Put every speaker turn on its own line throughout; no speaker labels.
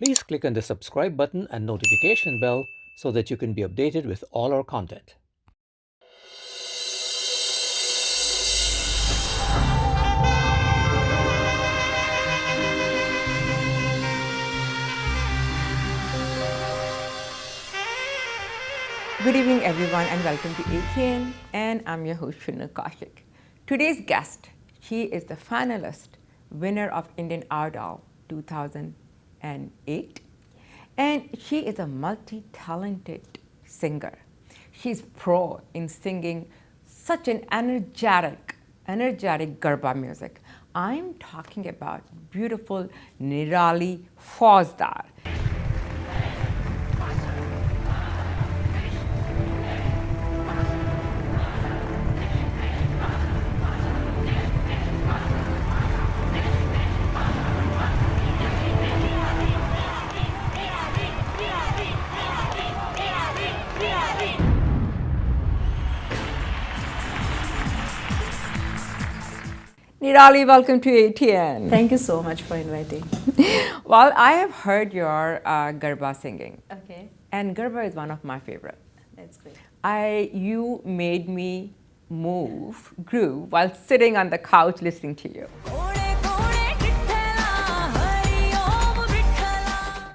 Please click on the subscribe button and notification bell so that you can be updated with all our content.
Good evening, everyone, and welcome to ATN. And I'm your host, Shunna Kaushik. Today's guest, she is the finalist, winner of Indian Idol 2008, and she is a multi-talented singer. She's pro in singing such an energetic Garba music. I'm talking about beautiful Nirali Fauzdar. Nirali, welcome to ATN.
Thank you so much for inviting.
Well, I have heard your Garba singing,
Okay,
and Garba is one of my favorite.
that's great.
You made me groove while sitting on the couch listening to you.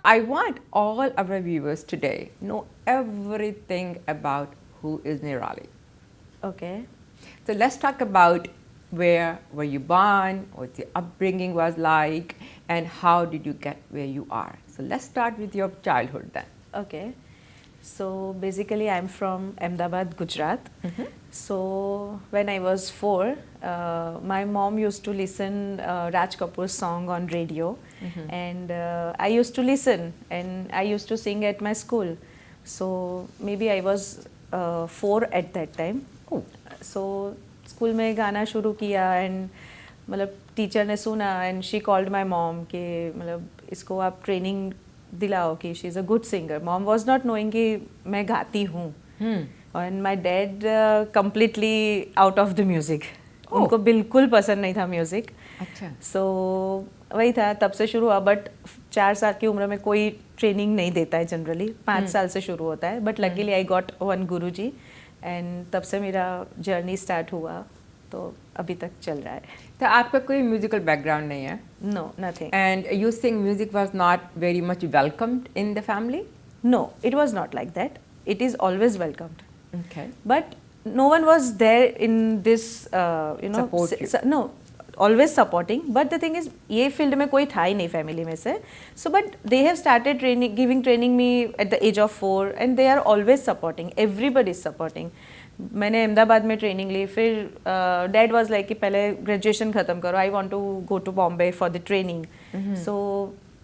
I want all our viewers today know everything about who is Nirali.
Okay,
So let's talk about where were you born, what your upbringing was like, and how did you get where you are. So let's start with your childhood then.
okay. So basically, I'm from Ahmedabad, Gujarat. So when I was 4, my mom used to listen Raj Kapoor's song on radio, and I used to listen, and I used to sing at my school. So maybe I was 4 at that time. So school में गाना शुरू किया and मतलब teacher ने सुना and she called my mom कि मतलब इसको आप ट्रेनिंग दिलाओ कि she is a good singer. Mom was not knowing कि मैं गाती हूँ and my dad completely out of the music. उनको बिल्कुल पसंद नहीं था म्यूज़िक.
अच्छा.
सो वही था, तब से शुरू हुआ. बट 4 साल की उम्र में कोई ट्रेनिंग नहीं देता है जनरली, 5 साल से शुरू होता है. But luckily I got one Guruji and तब से मेरा जर्नी स्टार्ट हुआ, तो अभी तक चल रहा है.
तो आपका कोई म्यूजिकल बैकग्राउंड नहीं है?
No, nothing.
And you think music was not very much welcomed in the family?
No, it was not like that. It is always welcomed.
Okay.
But no one was there in this,
Support you.
no, always supporting. But the thing is, ये field में कोई था ही नहीं family में से. So but they have started giving training me at the age of 4, and they are always supporting. Everybody is supporting. मैंने अहमदाबाद में training ली, फिर डैड वाज लाइक कि पहले ग्रेजुएशन ख़त्म करो, I want to go to Bombay for the training. So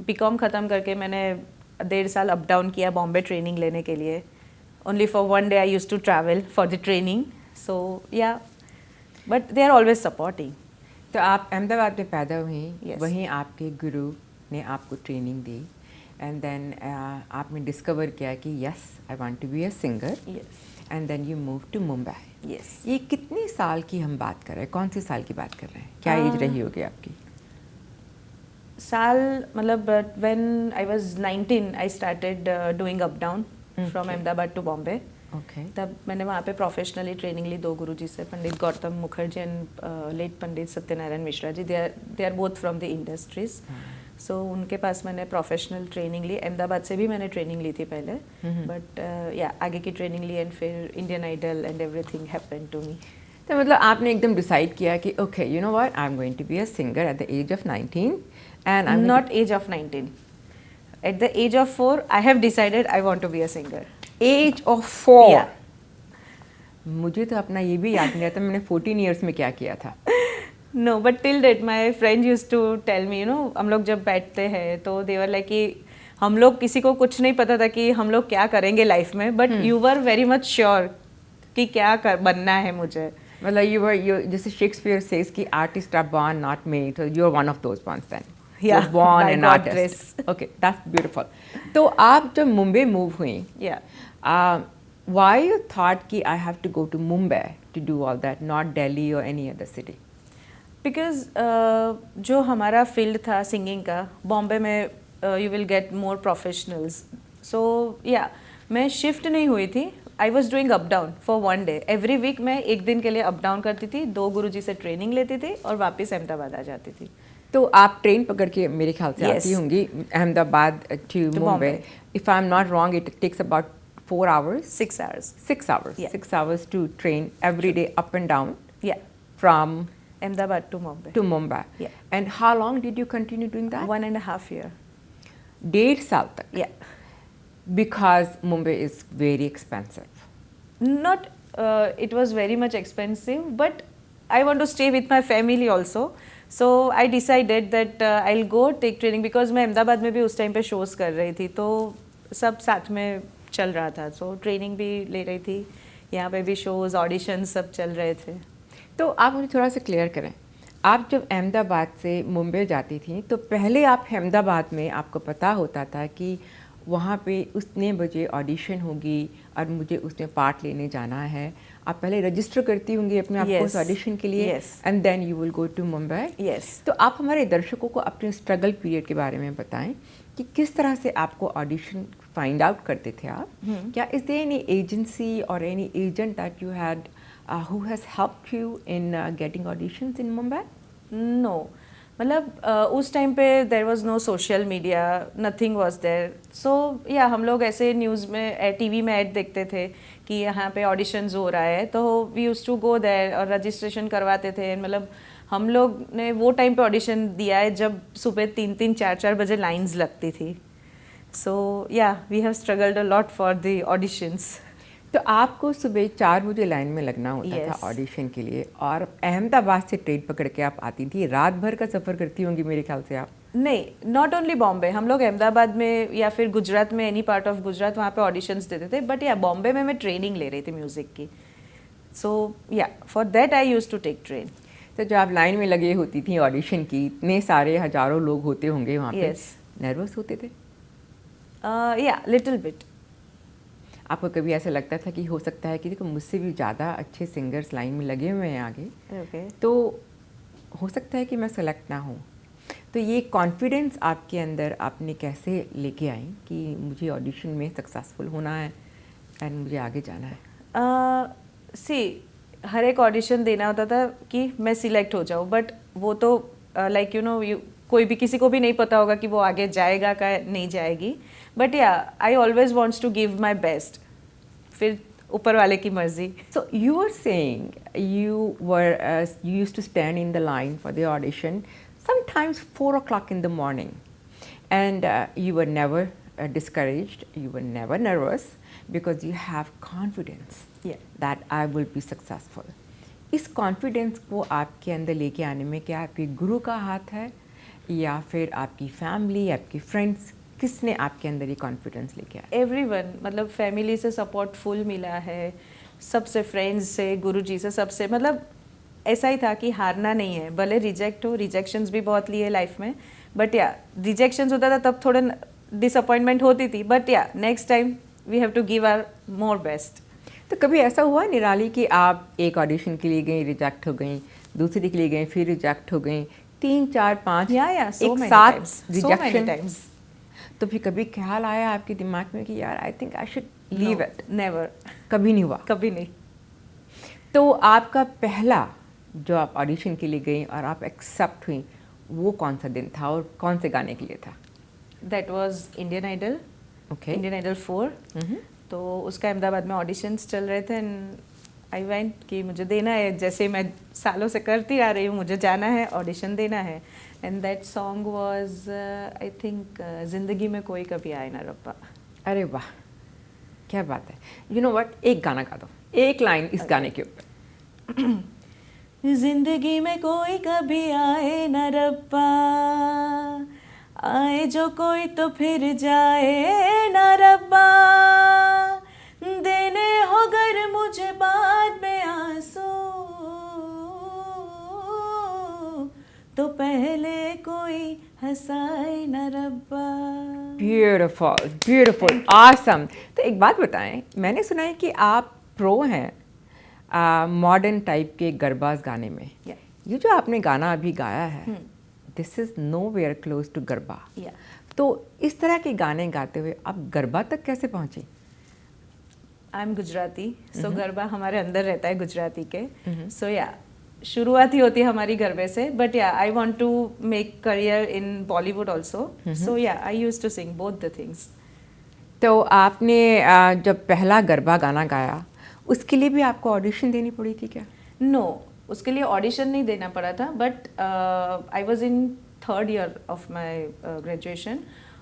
BCom ख़त्म करके मैंने 1.5 साल अप डाउन किया बॉम्बे ट्रेनिंग लेने के लिए. Only for 1 day I use to travel for the training. So yeah, but they are always supporting.
तो आप अहमदाबाद में पैदा हुई.
Yes.
वहीं आपके गुरु ने आपको ट्रेनिंग दी, एंड देन आपने डिस्कवर किया कि yes I want to be a singer,
yes,
and then you move to Mumbai.
Yes.
ये कितनी साल की हम बात कर रहे हैं, कौन सी साल की बात कर रहे हैं, क्या एज रही होगी आपकी?
साल मतलब when I was 19 I started doing up down from Ahmedabad to Bombay.
Okay.
तब मैंने वहाँ पे प्रोफेशनली ट्रेनिंग ली 2 गुरुजी से, Pandit Gautam Mukherjee and late Pandit Satyanarayan Mishra ji. They are both from the industries. So उनके पास मैंने प्रोफेशनल ट्रेनिंग ली. अहमदाबाद से भी मैंने ट्रेनिंग ली थी पहले, बट या आगे की ट्रेनिंग ली एंड फिर Indian Idol and everything happened to me.
तो मतलब आपने एकदम डिसाइड किया कि okay you know what, I am going to be a singer at the age of 19, and I am
Not age of 19. At the age of 4, I have decided I want to be a singer.
Age of 4.
Yeah.
मुझे तो अपना ये भी याद नहीं आता मैंने 14 years में क्या किया था.
No, but till that my friend used to tell me, हम लोग जब बैठते हैं तो they were like कि हम लोग किसी को कुछ नहीं पता था कि हम लोग क्या करेंगे लाइफ में, but you were very much sure कि क्या बनना है मुझे.
मतलब you जैसे शेक्सपियर सेज कि artist are born not made, so you are one of those ones then.
Yeah,
You're born
by
an
God
artist.
grace.
Okay, that's beautiful. तो आप जब मुंबई मूव हुई,
Yeah.
why you thought कि I have to go to Mumbai to do all that, not Delhi or any other city?
Because जो हमारा field था singing का, बॉम्बे में you will get more professionals. So yeah, मैं shift नहीं हुई थी. I was doing up down for one day. Every week मैं एक दिन के लिए up down करती थी, 2 गुरुजी से ट्रेनिंग लेती थी और वापस अहमदाबाद आ जाती थी.
तो आप ट्रेन पकड़ के मेरे ख्याल से
Yes.
आती होंगी Ahmedabad to Mumbai.
Bombay.
If I am not wrong it takes about 4 hours.
6 hours.
6 hours.
Yeah.
6 hours to train every day up and down
Yeah.
from
Ahmedabad to Mumbai.
to Mumbai.
Yeah.
And how long did you continue doing that?
1.5 year.
1.5 साल तक.
Yeah.
Because Mumbai is very expensive.
Not it was very much expensive, but I want to stay with my family also. So I decided that I'll go take training because मैं अहमदाबाद में भी उस time पे shows कर रही थी, तो सब साथ में चल रहा था. So training भी ले रही थी, यहाँ पे भी shows, auditions सब चल रहे थे.
तो आप मुझे थोड़ा सा क्लियर करें, आप जब अहमदाबाद से मुंबई जाती थी तो पहले आप अहमदाबाद में आपको पता होता था कि वहाँ पे उतने बजे ऑडिशन होगी और मुझे उसमें पार्ट लेने जाना है. आप पहले रजिस्टर करती होंगी अपने आप को उस
Yes.
ऑडिशन के लिए
Yes.
And then you will go to Mumbai.
Yes.
तो आप हमारे दर्शकों को अपने स्ट्रगल पीरियड के बारे में बताएं कि किस तरह से आपको ऑडिशन फाइंड आउट करते थे आप. क्या इज देयर एनी एजेंसी और any agent that you had who has helped you in getting auditions in Mumbai?
No. मतलब उस टाइम पे there was no social media, nothing was there. So yeah हम लोग ऐसे न्यूज़ में टीवी में add देखते थे कि यहाँ पे ऑडिशंस हो रहा है, तो we use to go there और रजिस्ट्रेशन करवाते थे. मतलब हम लोग ने वो टाइम पे ऑडिशन दिया है जब सुबह 3-3, 4-4 बजे लाइंस लगती थी. So yeah we have struggled a lot for the auditions.
तो आपको सुबह 4 बजे लाइन में लगना होता था
Yes.
ऑडिशन के लिए और अहमदाबाद से ट्रेन पकड़ के आप आती थी. रात भर का सफ़र करती होंगी मेरे ख्याल से आप.
नहीं, नॉट ओनली बॉम्बे, हम लोग अहमदाबाद में या फिर गुजरात में, एनी पार्ट ऑफ गुजरात, वहाँ पे ऑडिशंस देते थे. बट या बॉम्बे में मैं ट्रेनिंग ले रही थी म्यूज़िक की. So yeah for that I use to take train.
तो जब आप लाइन में लगे होती थी ऑडिशन की, इतने सारे हजारों लोग होते होंगे वहाँ पे,
Yes.
नर्वस होते थे?
या लिटिल बिट.
आपको कभी ऐसा लगता था कि हो सकता है कि देखो मुझसे भी ज़्यादा अच्छे सिंगर्स लाइन में लगे हुए हैं आगे,
ओके.
तो हो सकता है कि मैं सेलेक्ट ना हूँ. तो ये कॉन्फिडेंस आपके अंदर आपने कैसे लेके आई कि मुझे ऑडिशन में सक्सेसफुल होना है एंड मुझे आगे जाना है?
सी हर एक ऑडिशन देना होता था कि मैं सिलेक्ट हो जाऊँ, बट वो तो लाइक यू नो कोई भी, किसी को भी नहीं पता होगा कि वो आगे जाएगा का नहीं जाएगी. But yeah I always wants to give my best. फिर ऊपर वाले की मर्जी.
So you were saying you used to stand in the line for the audition sometimes 4 o'clock in the morning, and you were never discouraged, you were never nervous because you have confidence
Yeah.
that I will be successful. इस confidence को आपके अंदर लेके आने में क्या आपके गुरु का हाथ है या फिर आपकी फैमिली, आपकी फ्रेंड्स, किसने आपके अंदर ये कॉन्फिडेंस लेके आया?
एवरीवन, मतलब फैमिली से सपोर्ट फुल मिला है, सबसे, फ्रेंड्स से, गुरुजी से, सबसे. मतलब ऐसा ही था कि हारना नहीं है. भले रिजेक्ट हो, रिजेक्शंस भी बहुत लिए लाइफ में, बट या रिजेक्शंस होता था तब थोड़ा डिसअपॉइंटमेंट होती थी, but yeah next time we have to give our more best.
तो कभी ऐसा हुआ निराली कि आप एक ऑडिशन के लिए गई, रिजेक्ट हो गई, दूसरी के लिए गई, फिर रिजेक्ट हो गई, 3, 4, 5
या सो
एक
मेनी
साथ
times, so many
rejection?
Times.
तो फिर कभी ख्याल आया आपके दिमाग में कि यार I think I should leave it?
Never,
कभी नहीं हुआ?
कभी नहीं.
तो आपका पहला जो आप ऑडिशन के लिए गई और आप एक्सेप्ट हुई, वो कौन सा दिन था और कौन से गाने के लिए था?
That was Indian Idol.
Okay.
Indian Idol 4. तो उसका अहमदाबाद में ऑडिशंस चल रहे थे एंड आई वेंट कि मुझे देना है, जैसे मैं सालों से करती आ रही हूँ, मुझे जाना है, ऑडिशन देना है. And that song was I think जिंदगी में कोई कभी आए ना रब्बा.
अरे वाह, क्या बात है. यू नो व्हाट, एक गाना गा दो, एक लाइन इस गाने के ऊपर.
जिंदगी में कोई कभी आए ना रब्बा, आए जो कोई तो फिर जाए ना रब्बा, देने हो गर मुझे बाद में आंसू, तो पहले कोई हंसाए ना रब्बा.
Beautiful, beautiful, awesome. तो एक बात बताएं, मैंने सुना है कि आप प्रो हैं मॉडर्न टाइप के गरबाज गाने में.
Yeah.
ये जो आपने गाना अभी गाया है, this is nowhere close to garba.
Yeah.
तो इस तरह के गाने गाते हुए आप गरबा तक कैसे पहुंची?
आई एम गुजराती, सो गरबा हमारे अंदर रहता है गुजराती के. सो या शुरुआत ही होती है हमारी गरबे से. But yeah I want to make career in Bollywood also. So yeah I used to sing both the things.
तो आपने जब पहला गरबा गाना गाया उसके लिए भी आपको ऑडिशन देनी पड़ी थी क्या?
नो, उसके लिए ऑडिशन नहीं देना पड़ा था. But I was in 3rd year of my graduation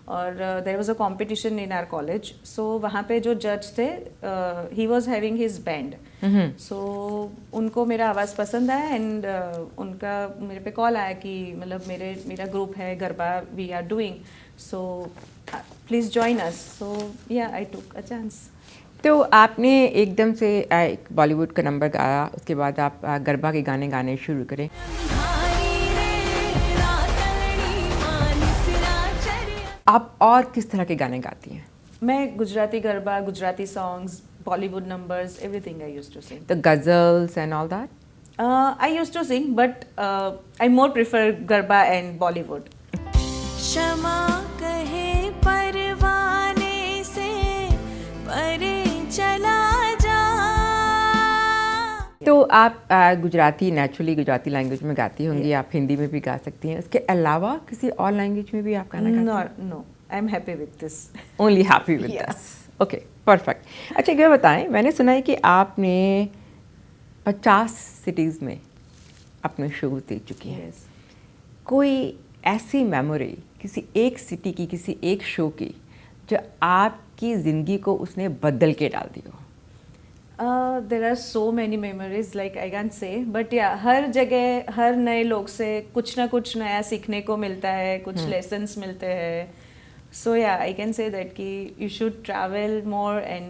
और there was a competition in our college. So वहाँ पे जो जज थे he was having his band. So उनको मेरा आवाज़ पसंद आया एंड उनका मेरे पे कॉल आया कि मतलब मेरा ग्रुप है garba we are doing, so please join us. So yeah I took a chance.
तो आपने एकदम से एक बॉलीवुड का नंबर गाया, उसके बाद आप गरबा के गाने गाने शुरू करें. आप और किस तरह के गाने गाती हैं?
मैं Gujarati garba, Gujarati songs, Bollywood numbers, everything I used to sing.
The ghazals and all that?
I used to sing, but I more prefer Garba and Bollywood.
क्षमा कहे परवाने से परे चला जा.
तो आप गुजराती नेचुरली गुजराती लैंग्वेज में गाती होंगी, आप हिंदी में भी गा सकती हैं. उसके अलावा किसी और लैंग्वेज में भी आप गाना गाती हैं?
No, I'm happy with this.
Only happy with
Yeah.
This. Okay, perfect. अच्छा ये बताएं, मैंने सुना है कि आपने 50 सिटीज़ में अपने शो दे चुकी हैं.
Yes.
कोई ऐसी मेमोरी किसी एक सिटी की, किसी एक शो की जो आपकी ज़िंदगी को उसने बदल के डाल दी हो?
There are so many memories, like I can't say, but yeah, हर जगह हर नए लोग से कुछ ना कुछ नया सीखने को मिलता है, कुछ lessons मिलते हैं. So yeah, I can say that कि you should travel more and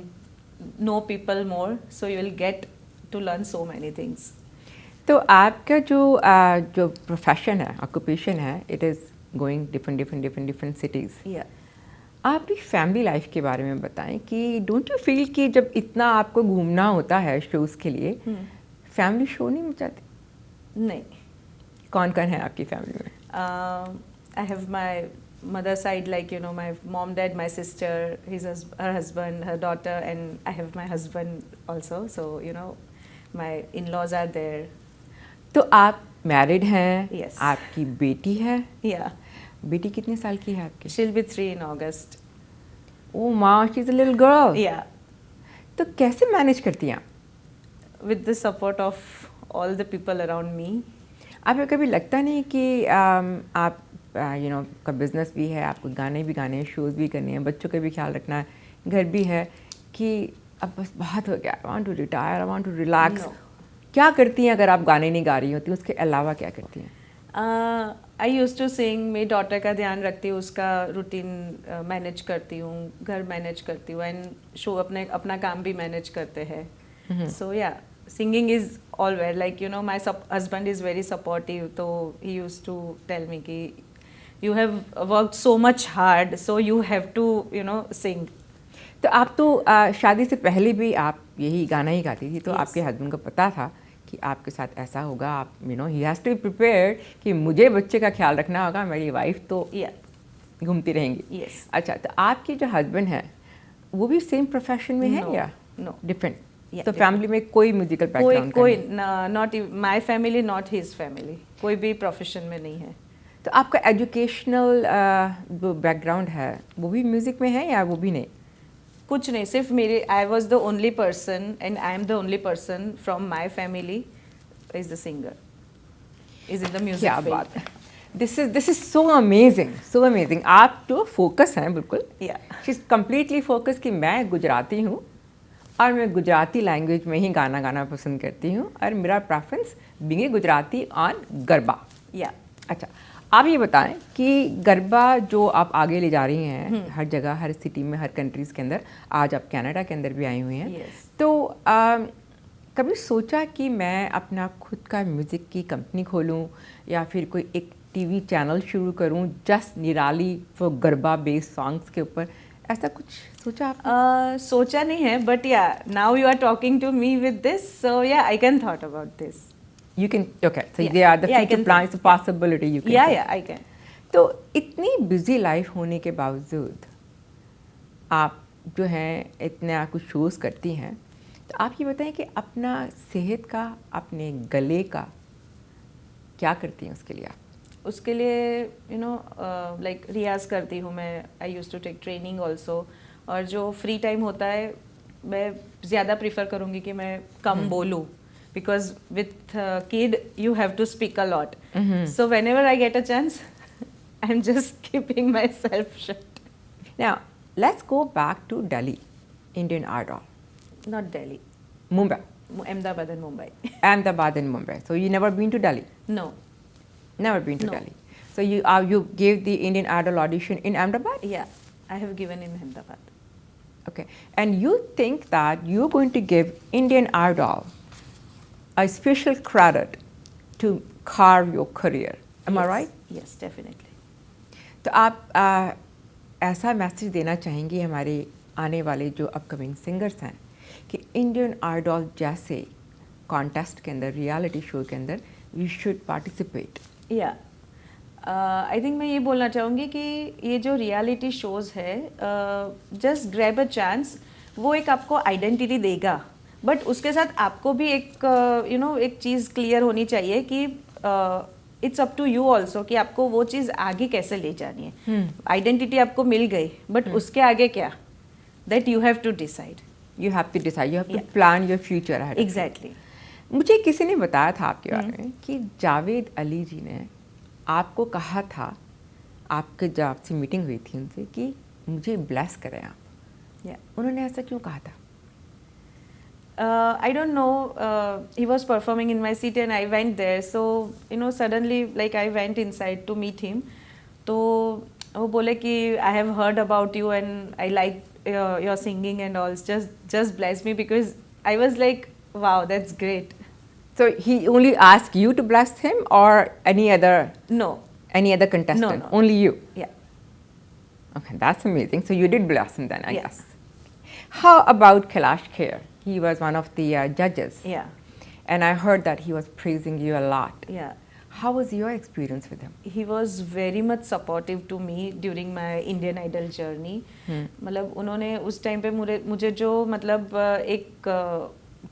know people more, so you will get to learn so many things.
तो आपका जो प्रोफेशन है, ऑक्यूपेशन है, it is going different cities.
Yeah.
आप अपनी family life के बारे में बताएं कि डोंट यू फील कि जब इतना आपको घूमना होता है शोज़ के लिए, फैमिली शो नहीं मचाती?
नहीं.
कौन कौन है आपकी फैमिली में?
I have my mother side, like you know, my mom, dad, my sister, her husband, her daughter, and I have my husband also. So you know, my in-laws are there.
तो आप married हैं?
Yes.
आपकी बेटी है?
Yeah,
बेटी कितने साल की है आपकी?
she'll be 3 in August.
ओह माँ, she is a little girl.
Yeah,
तो कैसे मैनेज करती हैं आप?
with the support of all the people around me.
आपको कभी लगता नहीं कि आप यू नो का बिजनेस भी है, आपको गाने भी गाने हैं, शोज़ भी करने हैं, बच्चों का भी ख्याल रखना है, घर भी है, कि अब बस बहुत हो गया, I want to retire, I want to relax?
No.
क्या करती हैं अगर आप गाने नहीं गा रही होती, उसके अलावा क्या करती हैं?
आई यूज़ टू सिंग. मेरी डॉटर का ध्यान रखती हूँ, उसका रूटीन मैनेज करती हूँ, घर मैनेज करती हूँ, एंड शो अपना काम भी मैनेज करते हैं. So yeah, singing is all where, like you know, my husband is very supportive. तो he use to tell me कि you have worked so much hard, so you have to, you know, sing.
तो आप तो शादी से पहले भी आप यही गाना ही गाती थी, तो
Yes.
आपके हस्बैंड को पता था कि आपके साथ ऐसा होगा, आप you know he has to be prepared कि मुझे बच्चे का ख्याल रखना होगा, मेरी वाइफ तो
Yeah,
घूमती रहेंगी.
yes.
अच्छा, तो आपके जो हस्बैंड हैं वो भी सेम प्रोफेशन में है
No,
या
no.
डिफरेंट?
Yeah,
तो
different.
फैमिली में कोई म्यूजिकल बैकग्राउंड
कोई not my family, not his family, कोई भी प्रोफेशन में नहीं है.
तो आपका एजुकेशनल जो बैकग्राउंड है वो भी म्यूज़िक में है या वो भी नहीं?
कुछ नहीं, सिर्फ मेरे I was the only person and I am the only person from my family is the singer, is in the music.
क्या बात है. This is so amazing. आप तो फोकस हैं बिल्कुल.
Yeah.
She is completely focus कि मैं गुजराती हूँ और मैं गुजराती लैंग्वेज में ही गाना गाना पसंद करती हूँ और मेरा preference being Gujarati on garba.
या,
अच्छा, आप ये बताएं कि गरबा जो आप आगे ले जा रही हैं हर जगह, हर सिटी में, हर कंट्रीज़ के अंदर, आज आप कनाडा के अंदर भी आई हुई हैं.
Yes.
तो कभी सोचा कि मैं अपना खुद का म्यूज़िक की कंपनी खोलूं या फिर कोई एक टीवी चैनल शुरू करूं जस्ट निराली फॉर गरबा बेस्ड सॉन्ग्स के ऊपर? ऐसा कुछ सोचा आपने?
सोचा नहीं है, but yeah, now you are talking to me with this, so yeah, I can thought about this.
You can, okay, so
Yeah.
they are the
Yeah, I
future
can
plans,
think,
the possibility you can.
Yeah,
think.
yeah, I can.
तो इतनी busy life होने के बावजूद आप जो हैं इतना कुछ शोज़ करती हैं, तो आप ये बताएं कि अपना सेहत का, अपने गले का क्या करती हैं उसके लिए आप?
उसके लिए लाइक रियाज़ करती हूँ मैं. I use to take training also. और जो फ्री टाइम होता है मैं ज़्यादा प्रीफर करूँगी कि मैं कम बोलूँ, because with kid you have to speak a lot. So whenever I get a chance I am just keeping myself shut.
Now, let's go back to Delhi, Indian Idol.
Not Delhi.
Mumbai.
Ahmedabad and Mumbai.
Ahmedabad and Mumbai. So you never been to Delhi?
No.
Never been to
No.
Delhi. So you gave the Indian Idol audition in Ahmedabad?
Yeah, I have given in Ahmedabad.
Okay. And you think that you're going to give Indian Idol a special credit to carve your career. Am I
Yes.
right?
Yes, definitely.
तो आप ऐसा message देना चाहेंगे हमारे आने वाले जो upcoming singers हैं कि इंडियन आइडल जैसे कॉन्टेस्ट के अंदर, रियलिटी शो के अंदर वी शुड पार्टिसिपेट?
या आई थिंक मैं ये बोलना चाहूँगी कि ये जो रियलिटी शोज़ है, जस्ट ग्रैब अ चांस, वो एक आपको आइडेंटिटी देगा, बट उसके साथ आपको भी एक एक चीज़ क्लियर होनी चाहिए कि it's up to you also कि आपको वो चीज़ आगे कैसे ले जानी है. आइडेंटिटी आपको मिल गई, बट उसके आगे क्या, that you have to decide.
You have to decide, you have to plan your future.
Exactly.
मुझे किसी ने बताया था आपके बारे में कि जावेद अली जी ने आपको कहा था, आपके जब आपसे मीटिंग हुई थी उनसे, कि मुझे ब्लेस करें आप. उन्होंने ऐसा क्यों कहा था?
I don't know. He was performing in my city and I went there. So suddenly like I went inside to meet him. तो वो बोले कि I have heard about you and I like your singing and all. Just bless me, because I was like, wow, that's great.
So he only asked you to bless him or any other
No.
contestant?
No.
Only you?
Yeah.
Okay, that's amazing. So you did bless him then, I
Yeah.
guess. How about Kailash Kher? He was one of the judges.
Yeah.
And I heard that he was praising you a lot.
Yeah.
How was your experience with him?
He was very much supportive to me during my Indian Idol journey. मतलब उन्होंने उस time पे मुझे जो मतलब एक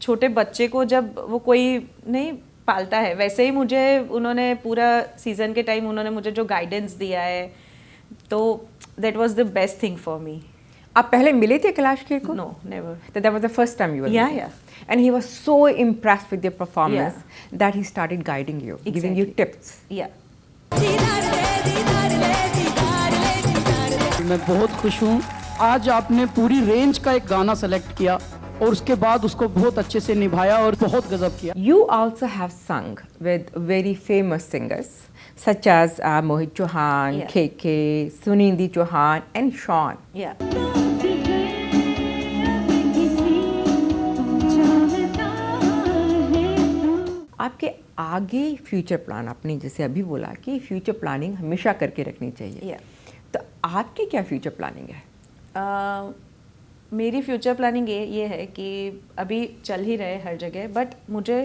छोटे बच्चे को जब वो कोई नहीं पालता है, वैसे ही मुझे उन्होंने पूरा सीजन के टाइम उन्होंने मुझे जो गाइडेंस दिया है, तो that was the best thing for me.
आप पहले मिले थे कैलाश खेर को?
No, never.
That was the first time you were
Yeah,
meeting?
yeah.
And he was so impressed with your performance that he started guiding you, giving you tips.
Yeah.
मैं बहुत खुश हूँ. आज आपने पूरी रेंज का एक गाना सेलेक्ट किया और उसके बाद उसको बहुत अच्छे से निभाया और बहुत गजब किया.
You also have sung with very famous singers such as Mohit Chauhan,
Yeah.
KK, Sunidhi Chauhan and Sean.
Yeah.
आपके आगे फ्यूचर प्लान, आपने जैसे अभी बोला कि फ्यूचर प्लानिंग हमेशा करके रखनी चाहिए.
Yeah.
तो आपकी क्या फ्यूचर प्लानिंग है?
मेरी फ्यूचर प्लानिंग ये है कि अभी चल ही रहे हर जगह, बट मुझे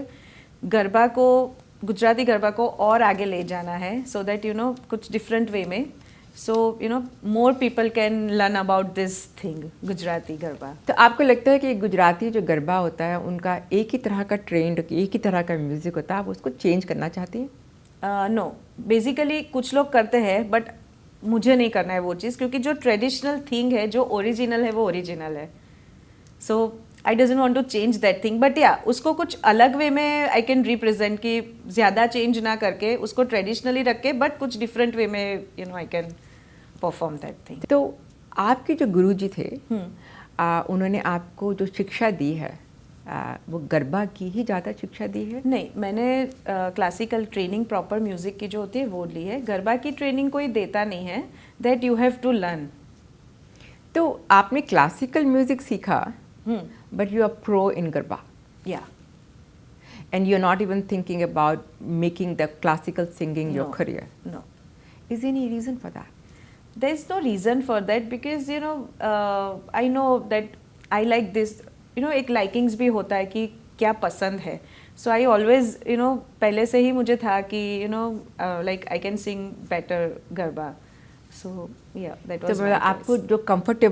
गरबा को, गुजराती गरबा को और आगे ले जाना है, सो दैट कुछ डिफरेंट वे में, so more people can learn about this thing, Gujarati garba.
तो आपको लगता है कि गुजराती जो गरबा होता है उनका एक ही तरह का ट्रेंड, एक ही तरह का म्यूजिक होता है, आप उसको चेंज करना चाहती हैं?
नो, बेसिकली कुछ लोग करते हैं, बट मुझे नहीं करना है वो चीज़, क्योंकि जो ट्रेडिशनल थिंग है, जो ओरिजिनल है, वो ओरिजिनल है. So I doesn't want to change that thing, but yeah उसको कुछ अलग वे में आई कैन रिप्रेजेंट, कि ज़्यादा चेंज ना करके उसको ट्रेडिशनली रख के, बट कुछ डिफरेंट वे में I can perform that thing.
तो आपके जो गुरुजी थे, उन्होंने आपको जो शिक्षा दी है, वो गरबा की ही ज़्यादा शिक्षा दी है?
नहीं, मैंने क्लासिकल ट्रेनिंग प्रॉपर म्यूज़िक की जो होती है वो ली है. गरबा की ट्रेनिंग कोई देता नहीं है, that you have to learn.
तो आपने क्लासिकल म्यूजिक सीखा, but you are pro in garba,
yeah.
and you're not even thinking about making the classical singing your
No.
career.
No.
Is there any reason for that?
There's no reason for that, because I know that I like this. एक likings भी होता है कि क्या पसंद है. So I always पहले से ही मुझे था कि like I can sing better garba. So yeah that
तो
वाज
मतलब आपको जो कंफर्ट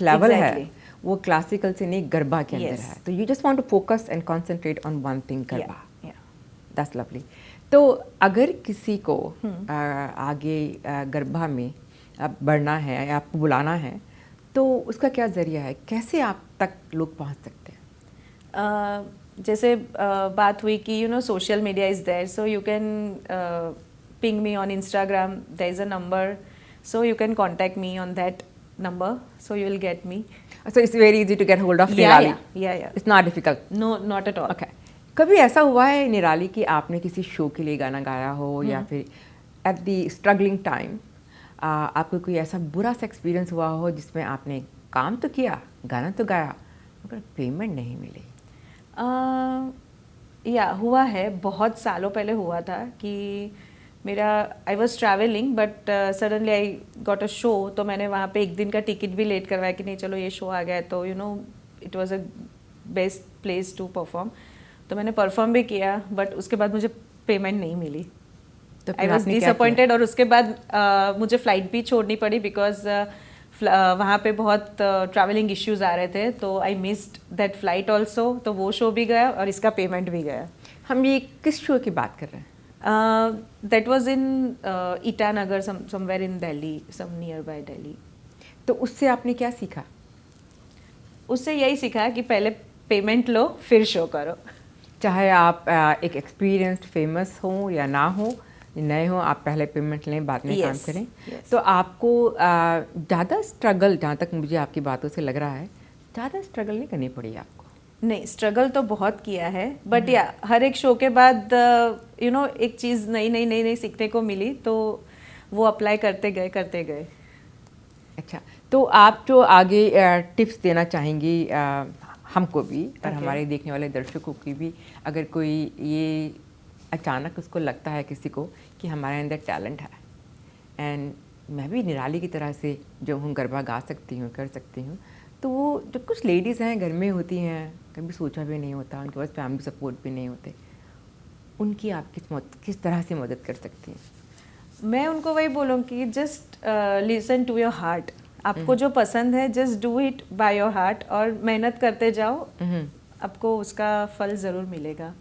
लेवल
Exactly.
है वो क्लासिकल से नहीं गरबा के अंदर
Yes.
है. तो you just want to focus and concentrate on one thing, garba.
Yeah
that's lovely. तो अगर किसी को आगे गरबा में अब बढ़ना है या आपको बुलाना है तो उसका क्या ज़रिया है, कैसे आप तक लोग पहुंच सकते हैं?
जैसे बात हुई कि social media is there, so you can ping me on Instagram. There is a number, so you can contact me on that number, so you will get me.
So it's very easy to get hold of
Yeah,
Nirali.
yeah.
It's not difficult.
No, not at all.
Okay. कभी ऐसा हुआ है निराली कि आपने किसी show के लिए गाना गाया हो या फिर एट द स्ट्रगलिंग टाइम आपको कोई ऐसा बुरा सा एक्सपीरियंस हुआ हो जिसमें आपने काम तो किया, गाना तो गाया, मगर पेमेंट नहीं मिली?
या हुआ है, बहुत सालों पहले हुआ था कि मेरा I was travelling but suddenly I got a show. तो मैंने वहाँ पे एक दिन का टिकट भी लेट करवाया कि नहीं चलो ये शो आ गया है, तो it was a best place to perform. तो मैंने परफॉर्म भी किया बट उसके बाद मुझे पेमेंट नहीं मिली.
तो
आई वॉज डिसअपॉइंटेड. और उसके बाद मुझे फ़्लाइट भी छोड़नी पड़ी बिकॉज वहाँ पे बहुत ट्रैवलिंग इश्यूज आ रहे थे. तो I missed that flight also. तो वो शो भी गया और इसका पेमेंट भी गया.
हम ये किस शो की बात कर रहे हैं?
That was in Itanagar, somewhere in Delhi, some nearby Delhi.
तो उससे आपने क्या सीखा?
उससे यही सीखा कि पहले पेमेंट लो फिर शो करो.
चाहे आप एक एक्सपीरियंस्ड फेमस हो या ना हो, नए हो, आप पहले पेमेंट लें, बाद में काम
Yes,
करें.
yes.
तो आपको ज़्यादा स्ट्रगल, जहाँ तक मुझे आपकी बातों से लग रहा है, ज़्यादा स्ट्रगल नहीं करनी पड़ी आपको?
नहीं, स्ट्रगल तो बहुत किया है बट या हर एक शो के बाद एक चीज़ नई सीखने को मिली, तो वो अप्लाई करते गए.
अच्छा, तो आप जो आगे टिप्स देना चाहेंगी हमको भी और हमारे देखने वाले दर्शकों की भी, अगर कोई ये अचानक उसको लगता है किसी को कि हमारे अंदर टैलेंट है एंड मैं भी निराली की तरह से जो हूँ गरबा गा सकती हूँ, कर सकती हूँ, तो वो जो कुछ लेडीज़ हैं घर में होती हैं, कभी सोचा भी नहीं होता, उनके पास फैमिली सपोर्ट भी नहीं होते, उनकी आप किस तरह से मदद कर सकती हैं?
मैं उनको वही बोलूँगी, just listen to your heart. आपको जो पसंद है just do it by your heart और मेहनत करते जाओ. आपको उसका फल ज़रूर मिलेगा.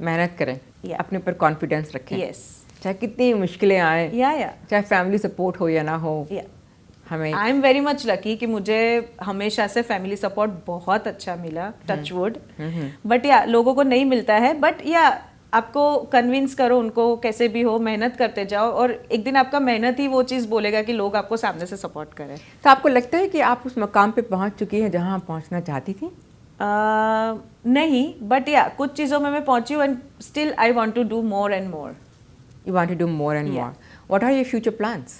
मेहनत करें, अपने ऊपर कॉन्फिडेंस रखें.
यस.
चाहे कितनी मुश्किलें आए,
या
चाहे फैमिली सपोर्ट हो या ना हो, हमें
I am very much lucky कि मुझे हमेशा से फैमिली सपोर्ट बहुत अच्छा मिला, टच वुड. बट या लोगों को नहीं मिलता है. बट या आपको कन्विंस करो उनको, कैसे भी हो मेहनत करते जाओ और एक दिन आपका मेहनत ही वो चीज़ बोलेगा कि लोग आपको सामने से सपोर्ट करें.
तो आपको लगता है कि आप उस मकाम पे पहुंच चुकी हैं जहां आप पहुंचना चाहती थी?
नहीं, बट या कुछ चीज़ों में मैं पहुंची हूँ and still I want to do more and more.
You want to do more and more. What are your future plans?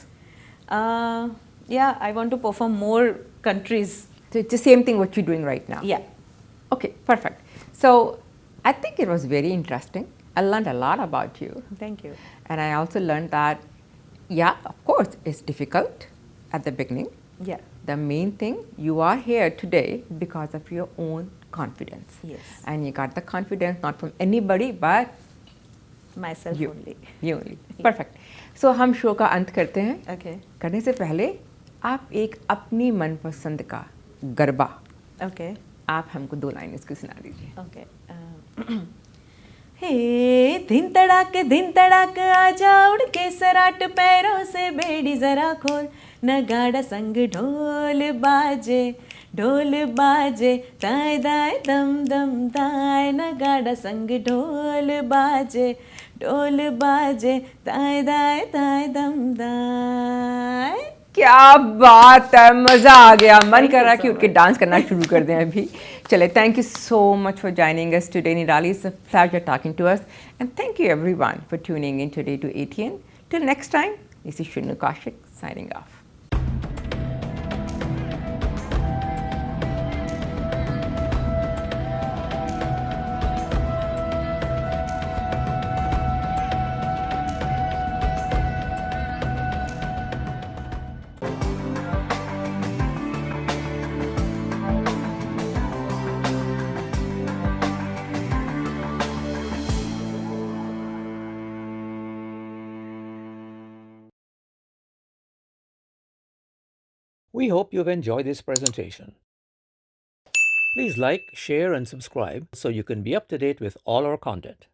Yeah, I want to perform more countries.
So it's the same thing what you're doing right now?
Yeah.
Okay, perfect. So I think it was very interesting. I learned a lot about you.
Thank you.
And I also learned that, yeah, of course, it's difficult at the beginning.
Yeah.
The main thing, you are here today because of your own confidence.
Yes.
And you got the confidence not from anybody but
Myself
you.
only.
You only. Perfect. So हम show का अंत करते हैं.
Okay.
करने से पहले आप एक अपनी मनपसंद का गरबा,
Okay.
आप हमको 2 लाइन इसकी सुना दीजिए.
Okay. हे दिन तड़ाक आजा उड़ के सराट, पैरों से बेड़ी जरा खोल, नगाड़ा संग ढोल बाजे ताय दाय दम दम ताय, नगाड़ा संग ढोल बाजे ताय दाय दम दाय.
क्या बात है, मज़ा आ गया. मन कर रहा है कि उठ के डांस करना शुरू कर दें अभी. चले, thank you so much for joining us today Nirali. It's a pleasure talking to us and thank you everyone for tuning in today to ATN. Till next time, this is Shunnu Kaushik signing off.
We hope you've enjoyed this presentation. Please like, share, and subscribe so you can be up to date with all our content.